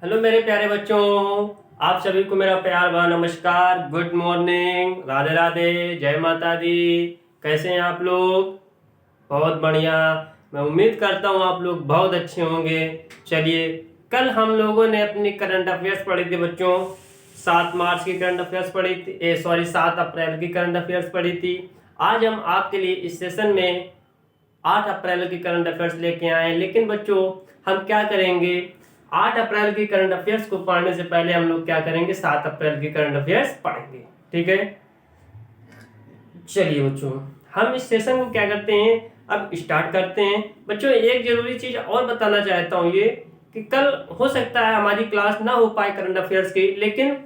Hello मेरे प्यारे बच्चों, आप सभी को मेरा प्यार भरा नमस्कार। गुड मॉर्निंग, राधे राधे, जय माता दी। कैसे हैं आप लोग? बहुत बढ़िया। मैं उम्मीद करता हूँ आप लोग बहुत अच्छे होंगे। चलिए, कल हम लोगों ने अपनी करंट अफेयर्स पढ़ी थी बच्चों। 7 मार्च की करंट अफेयर्स पढ़ी थी, 7 अप्रैल की करंट अफेयर्स पढ़ी थी। आज हम आपके लिए इस सेशन में 8 अप्रैल की करंट अफेयर्स लेके आए हैं। लेकिन बच्चों, हम क्या करेंगे, 8 अप्रैल की करंट अफेयर्स को पढ़ने से पहले हम लोग क्या करेंगे, 7 अप्रैल की करंट अफेयर्स पढ़ेंगे। ठीक है, चलिए बच्चों, हम इस सेशन को क्या करते हैं, अब स्टार्ट करते हैं। बच्चों, एक जरूरी चीज और बताना चाहता हूँ ये कि कल हो सकता है हमारी क्लास ना हो पाए करंट अफेयर्स की, लेकिन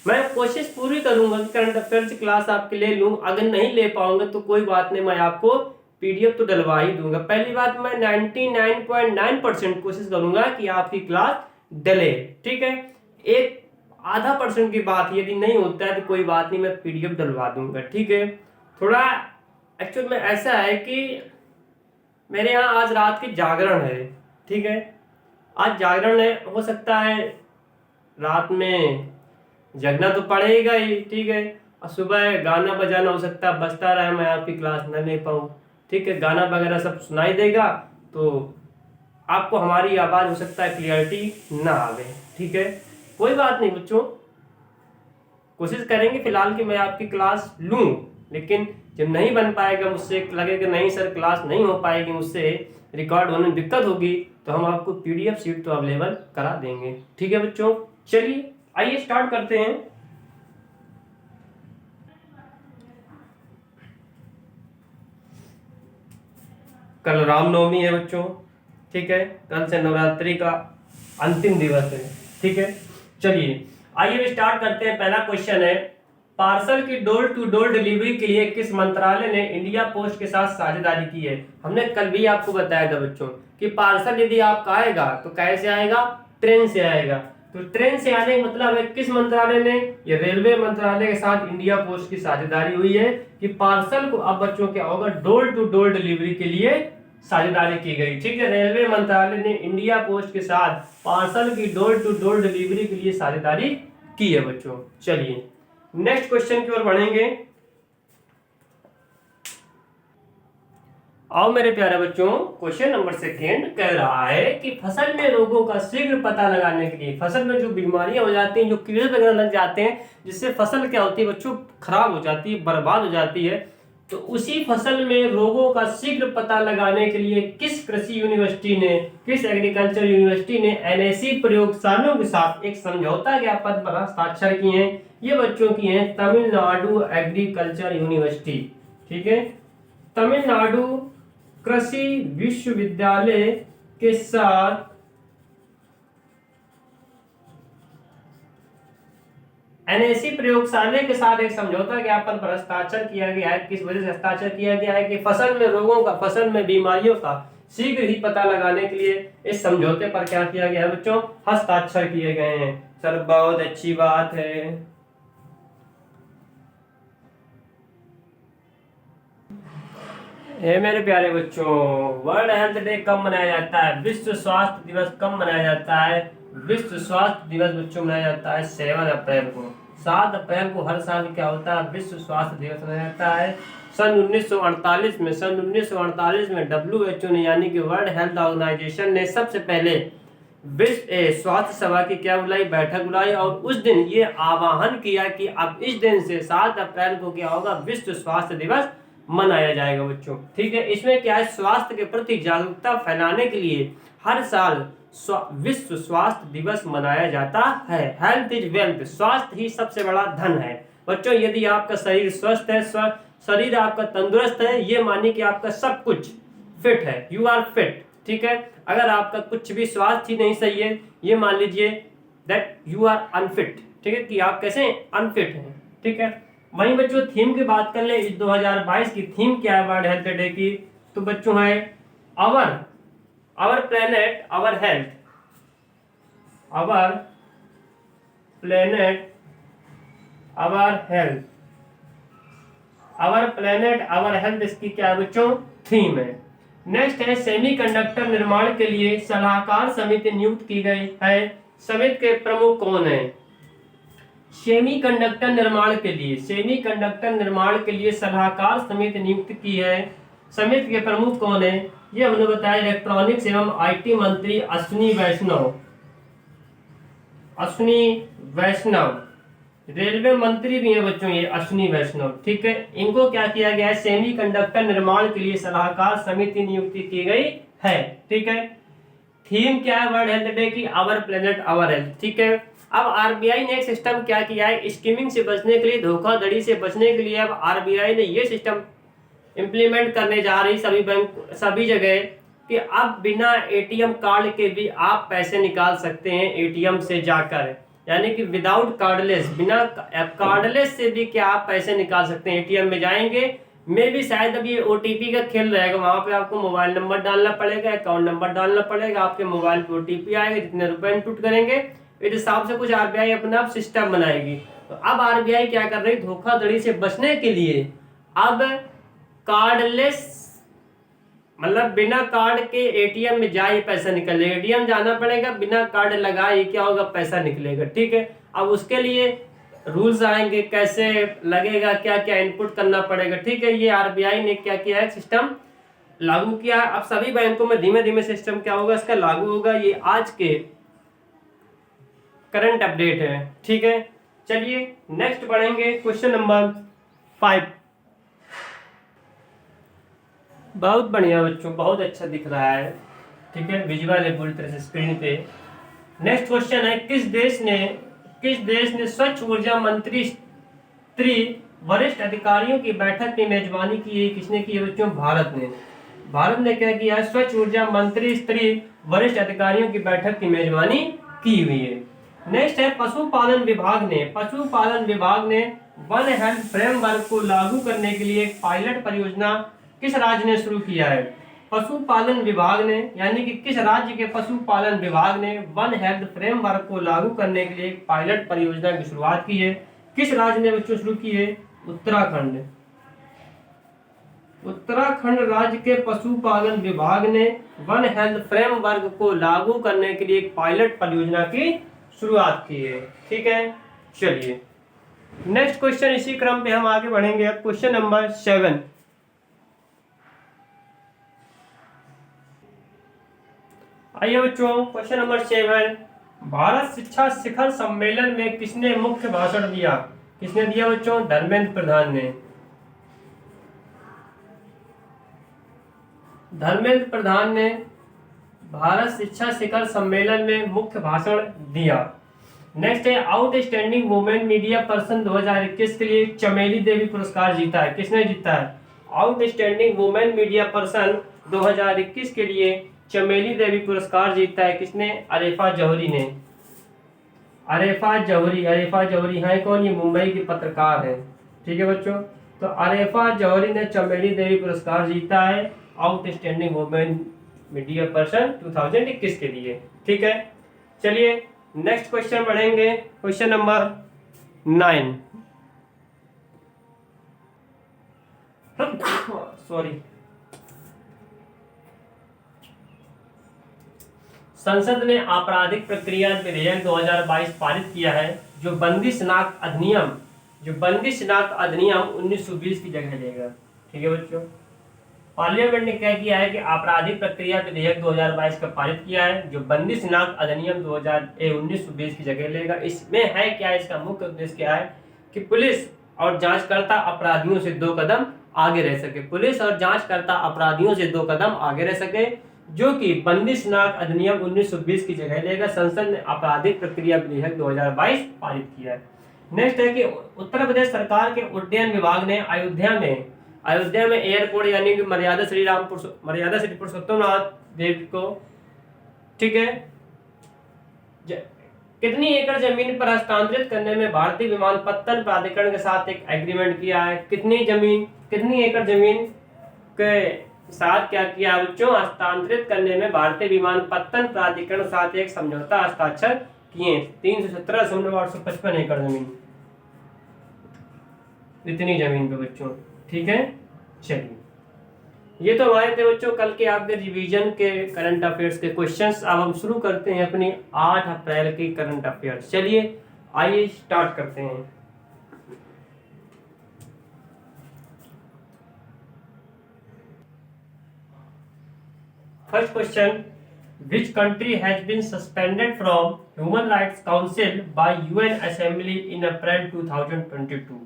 मैं कोशिश पूरी करूंगा कि करंट अफेयर्स की क्लास आपके लिए लूं। अगर नहीं ले पाऊंगा तो कोई बात नहीं, मैं आपको पीडीएफ तो डलवा ही दूंगा। पहली बात, मैं 99.9% कोशिश करूंगा कि आपकी क्लास डले। ठीक है, एक आधा परसेंट की बात यदि नहीं होता है तो कोई बात नहीं, मैं पीडीएफ डलवा दूंगा। ठीक है, थोड़ा एक्चुअल में ऐसा है कि मेरे यहाँ आज रात की जागरण है। ठीक है, आज जागरण है, हो सकता है रात में जगना तो पड़ेगा ही। ठीक है, और सुबह गाना बजाना हो सकता है बजता रहे, मैं आपकी क्लास न ले पाऊँ। ठीक है, गाना वगैरह सब सुनाई देगा तो आपको हमारी आवाज़ हो सकता है क्लियरिटी ना आवे। ठीक है, कोई बात नहीं बच्चों, कोशिश करेंगे फिलहाल कि मैं आपकी क्लास लूं। लेकिन जब नहीं बन पाएगा, मुझसे लगेगा नहीं सर क्लास नहीं हो पाएगी, मुझसे रिकॉर्ड होने में दिक्कत होगी, तो हम आपको पीडीएफ शीट तो अवेलेबल करा देंगे। ठीक है बच्चों, चलिए आइए स्टार्ट करते हैं। कल रामनवमी है बच्चों। ठीक है, कल से नवरात्रि का अंतिम दिवस है। ठीक है, चलिए आइए स्टार्ट करते हैं। पहला क्वेश्चन है, पार्सल की डोर टू डोर डिलीवरी के लिए किस मंत्रालय ने इंडिया पोस्ट के साथ साझेदारी की है? हमने कल भी आपको बताया था बच्चों कि पार्सल यदि आपका आएगा तो कैसे आएगा, ट्रेन से आएगा। तो ट्रेन से आने का मतलब है किस मंत्रालय ने, ये रेलवे मंत्रालय के साथ इंडिया पोस्ट की साझेदारी हुई है कि पार्सल को अब बच्चों क्या होगा, डोर टू डोर डिलीवरी के लिए साझेदारी की गई। ठीक है, रेलवे मंत्रालय ने इंडिया पोस्ट के साथ पार्सल की डोर टू डोर डिलीवरी के लिए साझेदारी की है बच्चों। चलिए नेक्स्ट क्वेश्चन की ओर बढ़ेंगे। आओ मेरे प्यारे बच्चों, क्वेश्चन नंबर 2 कह रहा है कि फसल में रोगों का शीघ्र पता लगाने के लिए, फसल में जो बीमारियां हो जाती हैं, जो कीड़े वगैरह लग जाते हैं, जिससे फसल क्या होती है बच्चों, खराब हो जाती है, बर्बाद हो जाती है, तो उसी फसल में रोगों का शीघ्र पता लगाने के लिए किस कृषि यूनिवर्सिटी ने, किस एग्रीकल्चर यूनिवर्सिटी ने एनएसी प्रयोगशालाओं के साथ एक समझौता ज्ञापन पर हस्ताक्षर किए हैं? ये बच्चों की हैं तमिलनाडु एग्रीकल्चर यूनिवर्सिटी। ठीक है, तमिलनाडु कृषि विश्वविद्यालय के साथ एनएसी प्रयोगशाला के साथ एक समझौता ज्ञापन पर हस्ताक्षर किया गया है। किस वजह से हस्ताक्षर किया गया है कि फसल में रोगों का, फसल में बीमारियों का शीघ्र ही पता लगाने के लिए इस समझौते पर क्या किया गया है बच्चों, हस्ताक्षर किए गए हैं। सर बहुत अच्छी बात है। मेरे प्यारे बच्चों, वर्ल्ड हेल्थ डे कब मनाया जाता है? विश्व स्वास्थ्य दिवस कब मनाया जाता है? विश्व स्वास्थ्य दिवस बच्चों मनाया जाता है 7 अप्रैल को। 7 अप्रैल को हर साल क्या होता है, विश्व स्वास्थ्य दिवस मनाया जाता है। सन 1948 में WHO ने, यानी कि वर्ल्ड हेल्थ ऑर्गेनाइजेशन ने सबसे पहले विश्व स्वास्थ्य सभा की क्या बुलाई, बैठक बुलाई, और उस दिन ये आह्वान किया कि अब इस दिन से 7 अप्रैल को क्या होगा, विश्व स्वास्थ्य दिवस मनाया जाएगा बच्चों। ठीक है, इसमें क्या है, स्वास्थ्य के प्रति जागरूकता फैलाने के लिए हर साल विश्व स्वास्थ्य दिवस मनाया जाता है। हेल्थ इज वेल्थ, स्वास्थ्य ही सबसे बड़ा धन है बच्चों। यदि आपका शरीर स्वस्थ है, शरीर आपका तंदुरुस्त है, ये मानिए कि आपका सब कुछ फिट है, यू आर फिट। ठीक है, अगर आपका कुछ भी स्वास्थ्य ही नहीं सही है, ये मान लीजिए दैट यू आर अनफिट। ठीक है, कि आप कैसे अनफिट हैं। ठीक है, वहीं बच्चों थीम की बात कर ले, इस 2022 की थीम क्या है वर्ल्ड हेल्थ डे की? तो बच्चों है our our planet our health, our planet our health, our planet our health, इसकी क्या है बच्चों, थीम है। नेक्स्ट है सेमीकंडक्टर निर्माण के लिए सलाहकार समिति नियुक्त की गई है। समिति के प्रमुख कौन है? सेमीकंडक्टर निर्माण के लिए सलाहकार समिति नियुक्त की है। समिति के प्रमुख कौन है? ये हमने बताया इलेक्ट्रॉनिक्स एवं आईटी मंत्री अश्विनी वैष्णव। रेलवे मंत्री भी हैं बच्चों ये अश्विनी वैष्णव, ठीक है। इनको क्या किया गया है? सेमीकंडक्टर निर्माण के लिए सलाहकार समिति नियुक्ति की गई है, ठीक है। थीम क्या है वर्ल्ड हेल्थ डे की? आवर प्लेनेट आवर हेल्थ, ठीक है। अब आरबीआई ने एक सिस्टम क्या किया है? स्कीमिंग से बचने के लिए, धोखाधड़ी से बचने के लिए अब आरबीआई ने ये सिस्टम इंप्लीमेंट करने जा रही सभी बैंक सभी जगह कि अब बिना एटीएम कार्ड के भी आप पैसे निकाल सकते हैं एटीएम से जाकर, यानी कि विदाउट कार्डलेस, बिना कार्डलेस से भी क्या आप पैसे निकाल सकते हैं। एटीएम में जाएंगे, में भी शायद अब ये ओटीपी का खेल रहेगा, वहां पे आपको मोबाइल नंबर डालना पड़ेगा, अकाउंट नंबर डालना पड़ेगा, आपके मोबाइल पे ओटीपी आएगा, जितने रुपए इनपुट करेंगे इस हिसाब से कुछ आरबीआई अपना सिस्टम बनाएगी। तो अब आरबीआई क्या कर रही है? धोखाधड़ी से बचने के लिए अब कार्डलेस, मतलब बिना कार्ड के एटीएम में जाए पैसा निकलेगा। एटीएम जाना पड़ेगा, बिना कार्ड लगाए क्या होगा? पैसा निकलेगा, ठीक है। अब उसके लिए रूल्स आएंगे, कैसे लगेगा, क्या क्या इनपुट करना पड़ेगा, ठीक है। ये आरबीआई ने क्या किया है? सिस्टम लागू किया। अब सभी बैंकों में धीमे धीमे सिस्टम क्या होगा? इसका लागू होगा। ये आज के करंट अपडेट है, ठीक है। चलिए नेक्स्ट बढ़ेंगे, क्वेश्चन नंबर 5। बहुत बढ़िया बच्चों, बहुत अच्छा दिख रहा है, ठीक है, विजुअल है पूरी तरह से स्क्रीन पे। नेक्स्ट क्वेश्चन है, किस देश ने स्वच्छ ऊर्जा मंत्री स्त्री वरिष्ठ अधिकारियों की बैठक की मेजबानी की है? किसने की है बच्चों? भारत ने क्या किया? स्वच्छ ऊर्जा मंत्री स्त्री वरिष्ठ अधिकारियों की बैठक की मेजबानी की हुई है। नेक्स्ट है, पशुपालन विभाग ने वन हेल्थ फ्रेमवर्क को लागू करने के लिए एक पायलट परियोजना किस राज्य ने शुरू किया है? पशुपालन विभाग ने, यानी कि किस राज्य के पशुपालन विभाग ने वन हेल्थ फ्रेमवर्क को लागू करने के लिए एक पायलट परियोजना की शुरुआत की है? किस राज्य ने बच्चों शुरू की है? उत्तराखंड राज्य के पशुपालन विभाग ने वन हेल्थ फ्रेमवर्क को लागू करने के लिए एक पायलट परियोजना की शुरुआत की है, ठीक है। चलिए नेक्स्ट क्वेश्चन, इसी क्रम पे हम आगे बढ़ेंगे। अब क्वेश्चन नंबर 7। आइए बच्चों, क्वेश्चन नंबर 7, भारत शिक्षा शिखर सम्मेलन में किसने मुख्य भाषण दिया? किसने दिया बच्चों? धर्मेंद्र प्रधान ने। धर्मेंद्र प्रधान ने भारत शिक्षा शिखर सम्मेलन में मुख्य भाषण दिया। नेक्स्ट है, आउटस्टैंडिंग वुमेन मीडिया पर्सन 2021 के लिए चमेली देवी पुरस्कार जीता है। किसने जीता है? आउटस्टैंडिंग वुमेन मीडिया पर्सन 2021 के लिए चमेली देवी पुरस्कार जीता है। किसने? अरेफा जौहरी ने। अरेफा जौहरी है कौन? ये मुंबई की पत्रकार है, ठीक है बच्चों। तो अरेफा जौहरी ने चमेली देवी पुरस्कार जीता है आउटस्टैंडिंग वुमेन मीडिया पर्सन 2021 के लिए, ठीक है। चलिए नेक्स्ट क्वेश्चन बढ़ेंगे, क्वेश्चन नंबर 9। सॉरी। संसद ने आपराधिक प्रक्रिया विधेयक 2022 पारित किया है, जो बंदी शनाख्त अधिनियम 1920 की जगह लेगा, ठीक है बच्चों। पार्लियामेंट ने क्या किया है कि आपराधिक प्रक्रिया विधेयक 2022 का पारित किया है, जो बंदी शनाख्त अधिनियम 1920 की जगह लेगा। इसमें है क्या? इसका मुख्य उद्देश्य क्या है कि पुलिस और जांचकर्ता अपराधियों से 2 कदम आगे रह सके। पुलिस और जांचकर्ता अपराधियों से 2 कदम आगे रह सके, जो कि बंदी शनाख्त अधिनियम 1920 की जगह लेगा। संसद ने आपराधिक प्रक्रिया विधेयक 2022 पारित किया है। नेक्स्ट है कि उत्तर प्रदेश सरकार के उड्डयन विभाग ने अयोध्या में एयरपोर्ट, यानी कि मर्यादा श्री पुरुषोत्तमनाथ देव को, ठीक है, कितनी एकड़ जमीन पर हस्तांतरित करने में भारतीय विमानपत्तन प्राधिकरण के साथ एक एग्रीमेंट किया है? कितनी एकड़ जमीन के साथ क्या किया बच्चों? हस्तांतरित करने में भारतीय विमानपत्तन प्राधिकरण के साथ एक समझौता हस्ताक्षर किए। 317.855 एकड़ जमीन, इतनी जमीन पे बच्चों, ठीक है। चलिए ये तो हमारे थे बच्चों कल के आपके रिवीजन के करंट अफेयर्स के क्वेश्चंस। अब हम शुरू करते हैं अपनी 8 अप्रैल की करंट अफेयर्स। चलिए आइए स्टार्ट करते हैं। First question, which country has been suspended from Human Rights Council by UN Assembly in April 2022?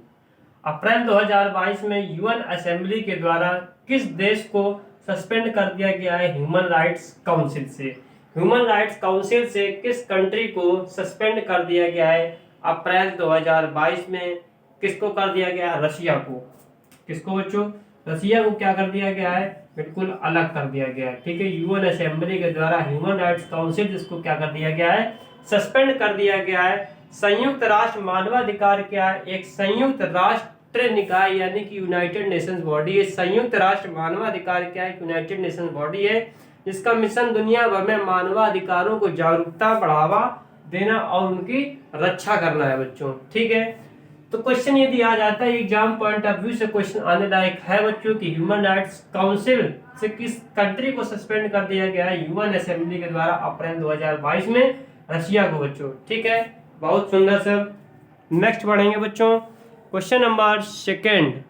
अप्रैल 2022 में यूएन असेंबली के द्वारा किस देश को सस्पेंड कर दिया गया है ह्यूमन राइट्स काउंसिल से? ह्यूमन राइट्स काउंसिल से किस कंट्री को सस्पेंड कर दिया गया है अप्रैल 2022 में? किसको कर दिया गया है? रशिया को। किसको बच्चों? रशिया को क्या कर दिया गया है? बिल्कुल अलग कर दिया गया है। ठीक है, यूएन असेंबली के द्वारा ह्यूमन राइट्स काउंसिल जिसको क्या कर दिया गया है? सस्पेंड कर दिया गया है। संयुक्त राष्ट्र मानवाधिकार क्या है? एक संयुक्त राष्ट्र निकाय यानी कि यूनाइटेड नेशंस बॉडी है। संयुक्त राष्ट्र मानवाधिकार क्या है? यूनाइटेड नेशंस बॉडी है जिसका मिशन दुनिया भर में मानवाधिकारों को जागरूकता बढ़ावा देना और उनकी रक्षा करना है बच्चों। ठीक है, तो क्वेश्चन यदि आ जाता है एग्जाम पॉइंट ऑफ व्यू से क्वेश्चन आने लायक है बच्चों कि ह्यूमन राइट्स काउंसिल से किस कंट्री को सस्पेंड कर दिया गया है यूएन असेंबली के द्वारा अप्रैल 2022 में? रशिया को बच्चों। ठीक है, बहुत सुंदर सर। नेक्स्ट बढ़ेंगे बच्चों, question number second,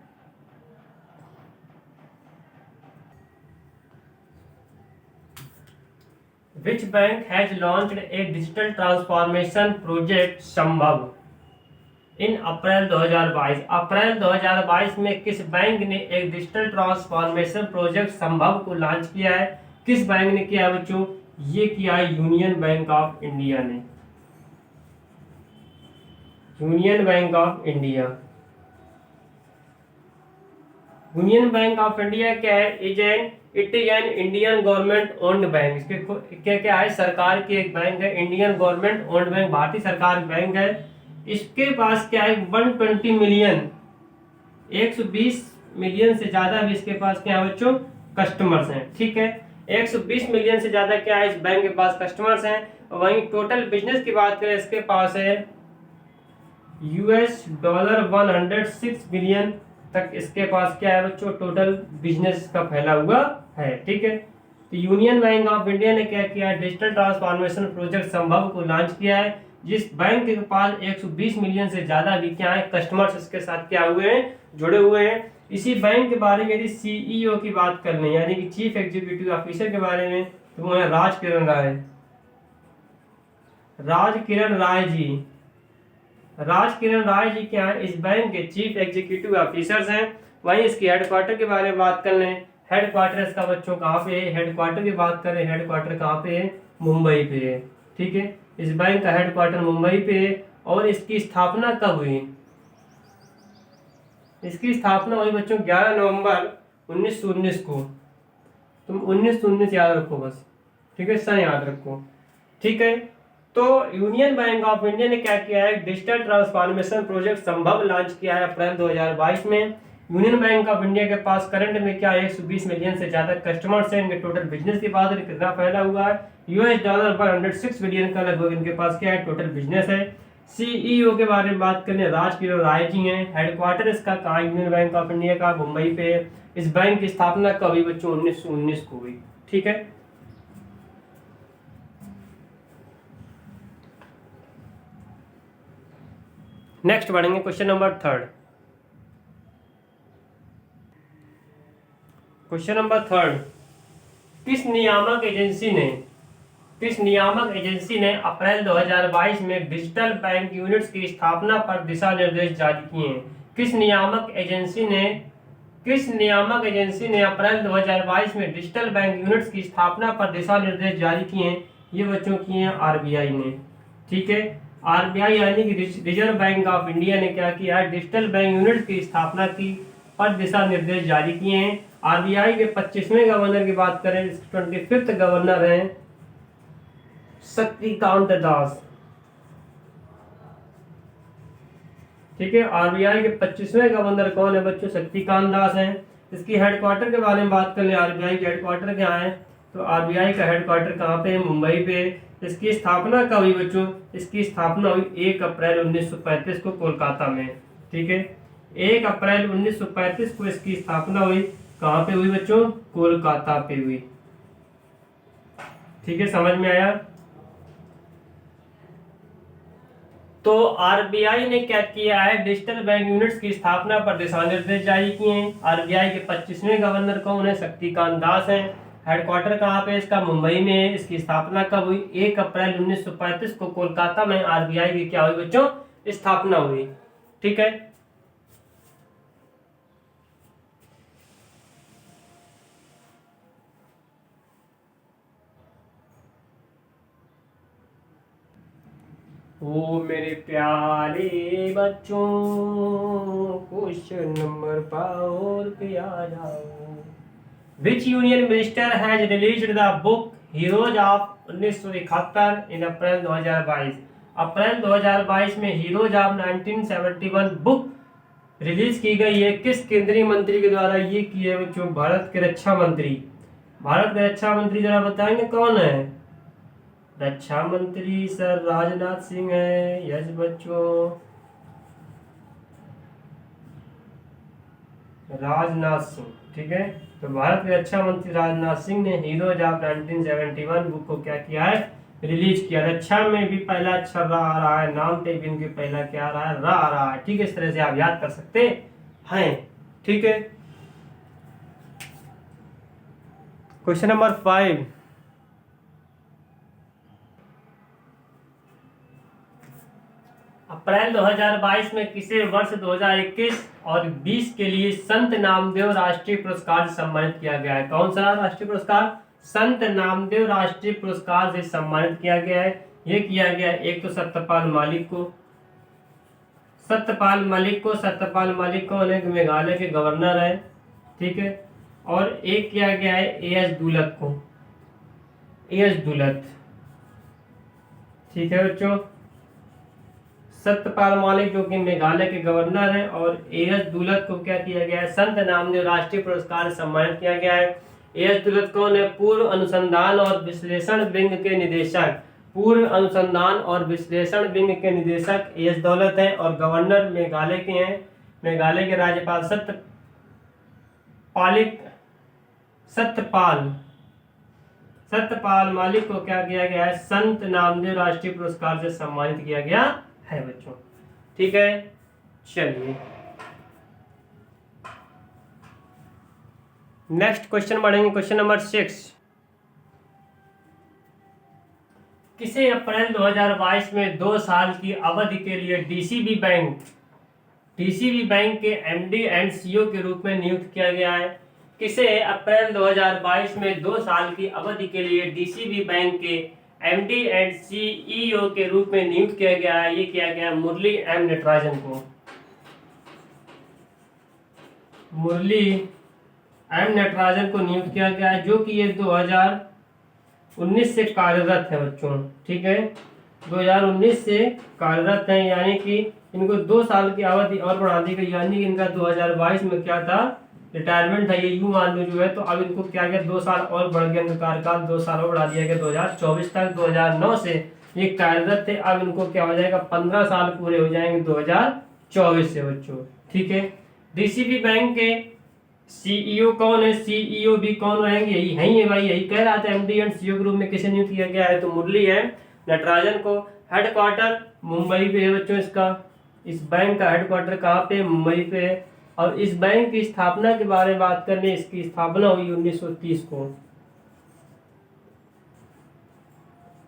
which bank has launched A digital transformation project संभव इन अप्रैल 2022? अप्रैल 2022 में किस बैंक ने एक डिजिटल ट्रांसफॉर्मेशन प्रोजेक्ट संभव को लॉन्च किया है? किस बैंक ने किया है बच्चों? ये किया है यूनियन बैंक ऑफ इंडिया ने। Union bank of India. Union bank of India क्या है? It is an Indian government owned bank. इसके क्या क्या है? सरकार की एक बैंक है, इंडियन गवर्नमेंट ओन्ड बैंक, भारतीय सरकार बैंक है। इसके पास क्या है? 120 मिलियन, 120 मिलियन से ज्यादा भी इसके पास क्या है बच्चों? कस्टमर्स हैं। ठीक है, 120 मिलियन से ज्यादा क्या है इस बैंक के पास? कस्टमर्स हैं। वहीं टोटल बिजनेस की बात करें इसके पास है $106 बिलियन तक इसके पास क्या है बच्चों? टोटल बिजनेस का फैला हुआ है। ठीक है, तो यूनियन बैंक ऑफ इंडिया ने क्या किया? डिजिटल ट्रांसफॉर्मेशन प्रोजेक्ट संभव को लॉन्च किया है। जिस बैंक के पास 120 मिलियन से ज्यादा भी क्या है कस्टमर्स इसके साथ क्या हुए हैं? जुड़े हुए हैं। इसी बैंक के बारे में यदि सीईओ की बात कर लें यानी कि चीफ एग्जीक्यूटिव ऑफिसर के बारे में, तो वो है राजकिरण राय। राजकिरण राय जी। राजकिरण राय जी क्या है? इस बैंक के चीफ एग्जीक्यूटिव ऑफिसर्स हैं। वहीं इसकी हेडक्वार्टर के बारे में बात कर लें, हेडक्वार्टर इसका बच्चों कहाँ पे है? हेडक्वार्टर की बात करें, हेडक्वार्टर कहाँ पे है? मुंबई पे है। ठीक है, इस बैंक का हेडक्वार्टर मुंबई पे है। और इसकी स्थापना कब हुई? इसकी स्थापना हुई बच्चों 11 नवंबर 1919 को। तुम 1919 याद रखो बस। ठीक है, सन याद रखो। ठीक है, तो यूनियन बैंक ऑफ इंडिया ने क्या किया है? डिजिटल ट्रांसफॉर्मेशन प्रोजेक्ट संभव लॉन्च किया है अप्रैल 2022 में। यूनियन बैंक ऑफ इंडिया के पास करंट में क्या 120 मिलियन से ज्यादा कस्टमर्स हैं। इनके टोटल बिजनेस की बात करें कितना फैला हुआ है? $106 बिलियन का लगभग इनके पास क्या है? टोटल बिजनेस है। सीईओ के बारे में बात करें, राजकिरण राय जी हैं। हेडक्वार्टर इसका कहाँ? यूनियन बैंक ऑफ इंडिया का मुंबई पे है। इस बैंक की स्थापना कब हुई बच्चों? 1919 को हुई। ठीक है, नेक्स्ट बढ़ेंगे question number third. Question number third, किस नियामक एजेंसी ने अप्रैल 2022 में डिजिटल बैंक यूनिट्स की स्थापना पर दिशा निर्देश जारी किए हैं? किस नियामक एजेंसी ने अप्रैल 2022 में डिजिटल बैंक यूनिट्स की स्थापना पर दिशा निर्देश जारी किए हैं? ये बच्चों किए हैं आरबीआई ने। ठीक है, आरबीआई यानी कि रिजर्व बैंक ऑफ इंडिया ने क्या किया है? डिजिटल बैंक यूनिट की स्थापना की पर दिशा निर्देश जारी किए हैं। आरबीआई के 25वें गवर्नर की बात करें, 25th गवर्नर हैं शक्तिकांत दास। ठीक है, आरबीआई के 25वें गवर्नर कौन है बच्चों? शक्तिकांत दास हैं। इसकी हेडक्वार्टर के बारे में बात कर ले, आरबीआई के हेडक्वार्टर क्या है? तो आरबीआई का हेडक्वार्टर कहाँ पे है? मुंबई पे। इसकी स्थापना कब हुई बच्चों? इसकी स्थापना हुई 1 अप्रैल 1935 को कोलकाता में। ठीक है, 1 अप्रैल 1935 को इसकी स्थापना हुई कहाँ पे हुई बच्चों? कोलकाता पे हुई। ठीक है, समझ में आया? तो आरबीआई ने क्या किया है? डिजिटल बैंक यूनिट्स की स्थापना पर दिशा निर्देश जारी किए हैं। आरबीआई के 25वें गवर्नर कौन है? शक्तिकांत दास हैं। हेडक्वार्टर कहाँ पे? इसका मुंबई में है। इसकी स्थापना कब हुई? 1 अप्रैल 1935 को कोलकाता में आरबीआई की क्या हुई बच्चों? स्थापना हुई। ठीक है, ओ मेरे प्यारे बच्चों, क्वेश्चन नंबर 4 पे आ जाओ। विच union minister has released the book heroes of 1971 इन अप्रैल 2022? अप्रैल 2022 में हीरोज ऑफ 1971 बुक रिलीज की गई है। किस केंद्रीय मंत्री के द्वारा ये की है बच्चों? भारत के रक्षा मंत्री। भारत के रक्षा मंत्री जरा बताएंगे कौन है? रक्षा मंत्री सर राजनाथ सिंह है। यस बच्चों, राजनाथ सिंह। ठीक है, तो भारत के रक्षा मंत्री राजनाथ सिंह ने हीरोज ऑफ 1971 बुक को क्या किया है? रिलीज किया। रक्षा में भी पहला अक्षर रा आ रहा है, नाम पे भी इनके पहला क्या आ रहा है? रा आ रहा है। ठीक है, इस तरह से आप याद कर सकते हैं। ठीक है, क्वेश्चन नंबर 5। अप्रैल 2022 में किसे वर्ष 2021 और 20 के लिए संत नामदेव राष्ट्रीय पुरस्कार से सम्मानित किया गया है? कौन सा राष्ट्रीय पुरस्कार? संत नामदेव राष्ट्रीय पुरस्कार से सम्मानित किया गया है। ये किया गया एक तो सत्यपाल मलिक को। सत्यपाल मलिक कौन है? मेघालय के गवर्नर है। ठीक है, और एक किया गया है एएस दुलत को। एएस दुलत। ठीक है बच्चों, सत्यपाल मलिक जो कि मेघालय के गवर्नर हैं, और एएस दुलत को क्या किया गया है? संत नामदेव राष्ट्रीय पुरस्कार से सम्मानित किया गया है। एएस दुलत कौन है? पूर्व अनुसंधान और विश्लेषण विंग के निदेशक। पूर्व अनुसंधान और विश्लेषण विंग के निदेशक एएस दौलत हैं, और गवर्नर मेघालय के हैं। मेघालय के राज्यपाल सत्यपाल मलिक को क्या किया गया है? संत नामदेव राष्ट्रीय पुरस्कार से सम्मानित किया गया है बच्चों। ठीक है, चलिए नेक्स्ट क्वेश्चन बढ़ेंगे। Question number 6। किसे अप्रैल 2022 में 2 साल की अवधि के लिए डीसीबी बैंक के एमडी एंड सीईओ के रूप में नियुक्त किया गया है? किसे अप्रैल 2022 में 2 साल की अवधि के लिए डीसीबी बैंक के एमडी एंड सीईओ के रूप में नियुक्त किया गया है? ये किया गया मुरली एम नटराजन को। मुरली एम नटराजन को नियुक्त किया गया है, जो कि ये 2019 से कार्यरत है बच्चों। ठीक है, 2019 से कार्यरत है, यानी कि इनको 2 साल की अवधि और बढ़ा दी गई, यानी कि इनका 2022 में क्या था? रिटायरमेंट था। ये यूं मान लो जो है, तो अब इनको क्या गया? 2 साल और बढ़ गया इनका कार्यकाल, 2 साल और बढ़ा दिया गया 2024 तक। 2009 से ये कार्यरत थे, अब इनको क्या हो जाएगा? 15 साल पूरे हो जाएंगे 2024 से बच्चों। ठीक है, डीसीबी बैंक के सीईओ कौन है? सीईओ भी कौन रहेंगे? यही है भाई, यही कह रहा था। एमडी एंड सीईओ ग्रुप में किसे नियुक्त किया गया है? तो मुरली है नटराजन को। हेडक्वार्टर मुंबई पे है बच्चों इसका। इस बैंक का हेडक्वार्टर कहाँ पे? मुंबई पे है। और इस बैंक की स्थापना के बारे में बात करने, इसकी स्थापना हुई 1930 को।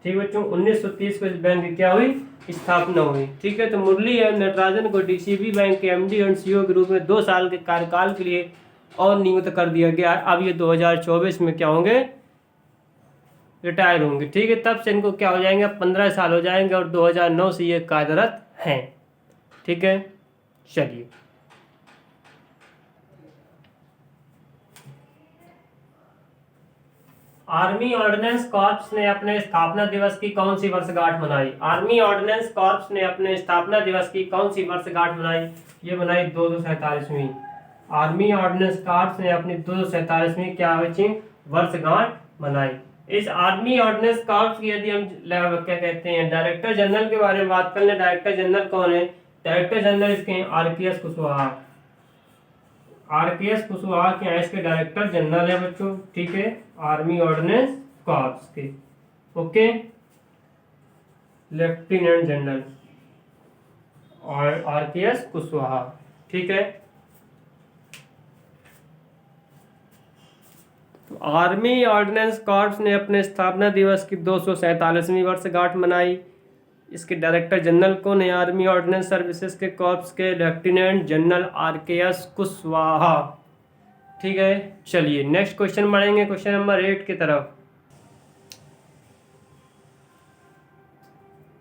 ठीक बच्चों, 1930 को इस बैंक की क्या हुई? स्थापना हुई। ठीक है, तो मुरली एम नटराजन को डीसीबी बैंक के एमडी एंड सीईओ के रूप में 2 साल के कार्यकाल के लिए और नियुक्त कर दिया गया। अब ये 2024 में क्या होंगे? रिटायर होंगे। ठीक है, तब से इनको क्या हो जाएंगे? 15 साल हो जाएंगे, और 2009 से ये कार्यरत हैं। ठीक है, चलिए आर्मी ऑर्डिनेंस कॉर्प्स ने अपने स्थापना दिवस की कौन सी वर्षगांठ मनाई? आर्मी ऑर्डिनेंस कॉर्प्स ने अपने स्थापना दिवस की कौन सी वर्षगांठ मनाई? ये मनाई 247वीं। आर्मी ऑर्डिनेंस कॉर्प्स ने अपनी 247वीं क्या बची? वर्षगांठ मनाई। इस आर्मी ऑर्डिनेंस कॉर्प्स की यदि हम क्या कहते हैं, डायरेक्टर जनरल के बारे में बात कर लें, डायरेक्टर जनरल कौन है? डायरेक्टर जनरल इसके आरपीएस कुशवाहा। RKS कुशवाहा के यहाँ इसके डायरेक्टर जनरल है बच्चों, ठीक है, आर्मी ऑर्डिनेंस कॉर्प्स के। ओके, लेफ्टिनेंट जनरल और RKS कुशवाहा, ठीक है। तो आर्मी ऑर्डिनेंस कॉर्प्स ने अपने स्थापना दिवस की 247वीं वर्षगांठ मनाई। इसके डायरेक्टर जनरल कौन है? आर्मी ऑर्डिनेंस सर्विसेज के कॉर्प्स के लेफ्टिनेंट जनरल RKS कुशवाहा, ठीक है। चलिए नेक्स्ट क्वेश्चन बढ़ेंगे, क्वेश्चन नंबर 8 की तरफ।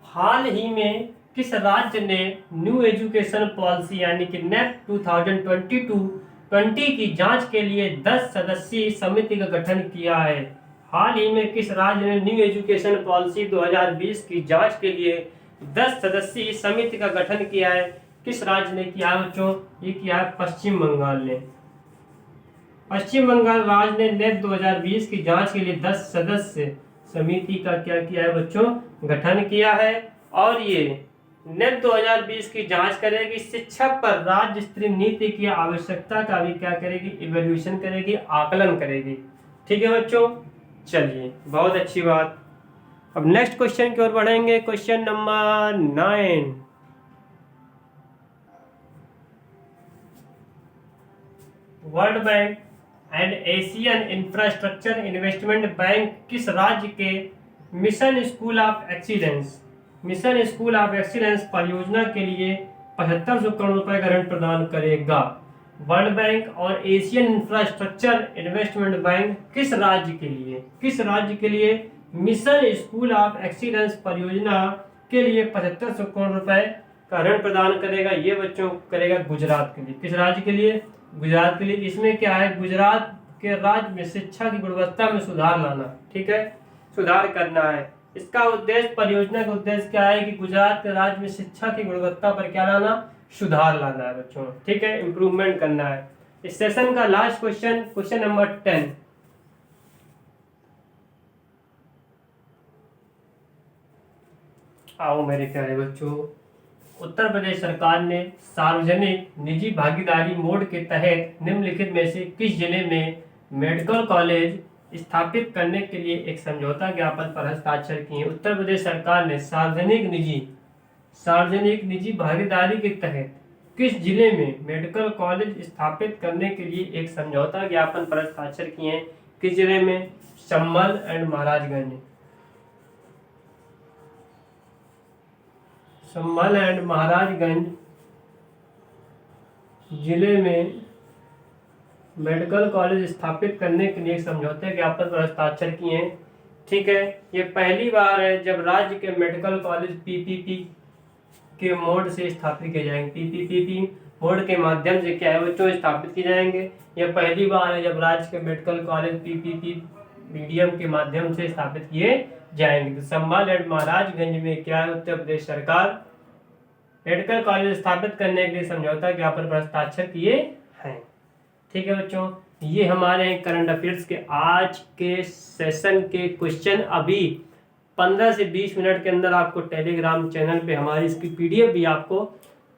हाल ही में किस राज्य ने न्यू एजुकेशन पॉलिसी यानी कि NEP 2022-20 की जांच के लिए 10 सदस्यीय समिति का गठन किया है? हाल ही में किस राज्य ने न्यू एजुकेशन पॉलिसी 2020 की जांच के लिए 10 सदस्यीय समिति का गठन किया है? किस राज्य ने किया है बच्चों? ये किया है पश्चिम बंगाल ने। पश्चिम बंगाल राज्य ने NEP 2020 की जांच के लिए 10 सदस्य समिति का क्या किया है बच्चों? गठन किया है। और ये NEP 2020 की जांच करेगी, शिक्षा पर राज्य स्तरीय नीति की आवश्यकता का भी क्या करेगी? इवैल्यूएशन करेगी, आकलन करेगी, ठीक है बच्चों। चलिए बहुत अच्छी बात। अब नेक्स्ट क्वेश्चन की ओर बढ़ेंगे, question number 9। World bank and Asian infrastructure investment bank किस राज्य के मिशन स्कूल ऑफ एक्सीलेंस परियोजना के लिए 7500 करोड़ रुपए का ऋण प्रदान करेगा? वर्ल्ड बैंक और एशियन इंफ्रास्ट्रक्चर इन्वेस्टमेंट बैंक किस राज्य के लिए मिशन स्कूल ऑफ एक्सीलेंस परियोजना के लिए 7500 करोड़ रुपए का ऋण प्रदान करेगा? ये बच्चों करेगा गुजरात के लिए। किस राज्य के लिए? गुजरात के लिए। इसमें क्या है? गुजरात के राज्य में शिक्षा की गुणवत्ता में सुधार लाना, ठीक है, सुधार करना है इसका उद्देश्य। परियोजना का उद्देश्य क्या है कि गुजरात के राज्य में शिक्षा की गुणवत्ता पर क्या लाना? सुधार लाना है बच्चों, ठीक है, इंप्रूवमेंट करना है। इस सेशन का लास्ट क्वेश्चन, क्वेश्चन नंबर 10। आओ मेरे प्यारे बच्चों, उत्तर प्रदेश सरकार ने सार्वजनिक निजी भागीदारी मोड के तहत निम्नलिखित में से किस जिले में मेडिकल कॉलेज स्थापित करने के लिए एक समझौता ज्ञापन पर हस्ताक्षर किए? उत्तर प्रदेश सरकार ने सार्वजनिक निजी भागीदारी के तहत किस जिले में मेडिकल कॉलेज स्थापित करने के लिए एक समझौता ज्ञापन पर हस्ताक्षर किए? किस जिले में? चंबल एंड महाराजगंज। चंबल एंड महाराजगंज जिले में मेडिकल कॉलेज स्थापित करने के लिए समझौते ज्ञापन पर हस्ताक्षर किए हैं, ठीक है। ये पहली बार है जब राज्य के मेडिकल कॉलेज PPP के मोड से स्थापित किए जाएंगे। PPP मोड के माध्यम से क्या है बच्चों? स्थापित किए जाएंगे। यह पहली बार है जब राज्य के मेडिकल कॉलेज PPP मीडियम के माध्यम से स्थापित किए जाएंगे। तो चंबल एंड महाराजगंज में क्या है? उत्तर प्रदेश सरकार मेडिकल कॉलेज स्थापित करने के लिए समझौता ज्ञापन पर हस्ताक्षर किए हैं, ठीक है बच्चों। ये हमारे करंट अफेयर्स के आज के सेशन के क्वेश्चन। अभी 15 से 20 मिनट के अंदर आपको टेलीग्राम चैनल पे हमारी इसकी PDF भी आपको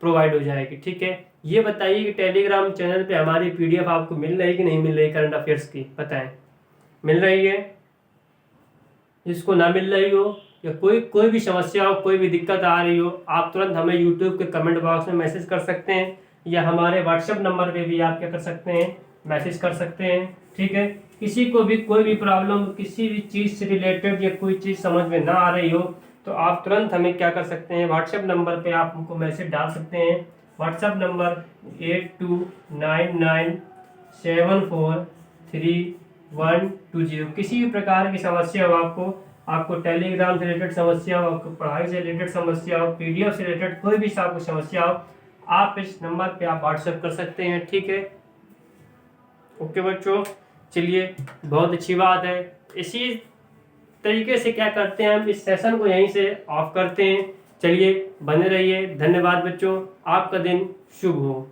प्रोवाइड हो जाएगी, ठीक है। ये बताइए कि टेलीग्राम चैनल पे हमारी PDF आपको मिल रही कि नहीं मिल रही? करंट अफेयर्स की बताएं, मिल रही है? जिसको ना मिल रही हो या कोई भी समस्या हो, कोई भी दिक्कत आ रही हो, आप तुरंत हमें YouTube के कमेंट बॉक्स में मैसेज कर सकते हैं या हमारे WhatsApp नंबर पे भी आप क्या कर सकते हैं? मैसेज कर सकते हैं, ठीक है। किसी को भी कोई भी प्रॉब्लम, किसी भी चीज़ से रिलेटेड या कोई चीज़ समझ में ना आ रही हो तो आप तुरंत हमें क्या कर सकते हैं? WhatsApp नंबर पे आप हमको मैसेज डाल सकते हैं। WhatsApp number 8299743120। किसी भी प्रकार की समस्या हो आपको टेलीग्राम से रिलेटेड समस्या हो, आपको पढ़ाई से रिलेटेड समस्या हो, PDF से रिलेटेड कोई भी आपको समस्या हो, आप इस नंबर पे आप WhatsApp कर सकते हैं, ठीक है। ओके बच्चों, चलिए बहुत अच्छी बात है। इसी तरीके से क्या करते हैं, हम इस सेशन को यहीं से ऑफ करते हैं। चलिए बने रहिए। धन्यवाद बच्चों, आपका दिन शुभ हो।